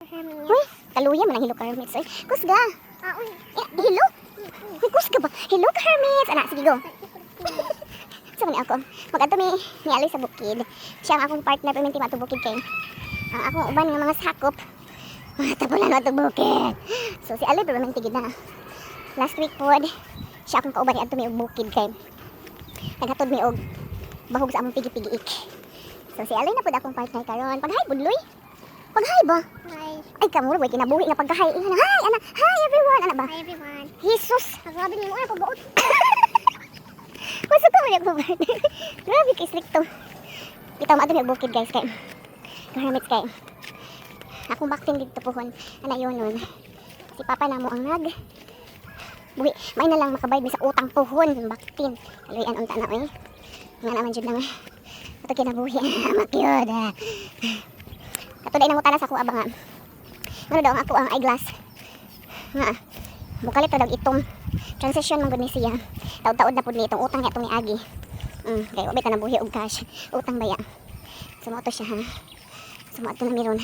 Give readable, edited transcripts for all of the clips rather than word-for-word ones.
Uy, kaluya man ang Hello ka hermits. Uy, kusga. Hello? Uy, kusga ba? Hello ka hermits. Ana, sige go. So man ako. Mag-adto mi ali sa bukid. Siya ang akong partner perminti mato bukid kay. Ang akong uban nga mga sakop. Tapulan na to bukid. So si Ali perminti gid na. Last week pod, siya akong kauban ni adto mi og bukid kay. Naghatod mi og bahog sa among pigi-pigiik. So si Ali na pod akong partner karon. Paghay budloy. Paghay ba? Hi. Ay kamuro boy kinabuhi nga pagkahay. Hi ana. Hi everyone. Ana ba? Hi everyone. Jesus. Grabe ni mo ay pagbuot. Masa ko man ako ba? Grabe kay stricto. Kita mo adto mi og bukid guys kay. Hermits kay. Akong bakting dito pohon. Ana yun nun. Si Papa na mo ang nag buhi. May na lang makabayad mi sa utang pohon. Baktin. Aluyan unta na eh. Nga naman jud lang eh. Ato kinabuhi. Makyod. Kato day nangutana sa ako abang nga. Ano daw ang ako ang eyeglass. Nga. Mukalit daw itong transition man gud ni siya. Taud-taud na pud ni itong utang niya itong niagi. Kaya wabay ta nabuhi og cash. Utang baya. Sumoto siya ha. Sumoto na miron.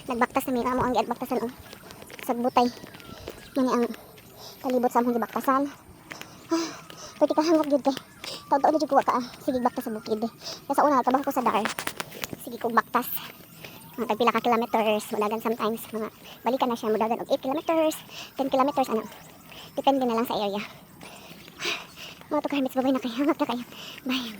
Nagbaktas na mira mo ang giadbaktasan og sagbutay. Mani ang kalibot sa among gibaktasan. Pwede ka hangop gyud kay. Taud-taud na jud ko ka. Sige baktas sa bukid. Kaya sa una nagtrabaho ko sa DAR. Sige kog baktas. Mga tagpila ka kilometers, mudagan sometimes mga balikan na siya, mudagan og 8 kilometers, 10 kilometers ano. Depende na lang sa area. Mga to ka hermits, babay na kayo. Hangat na kayo. Bye.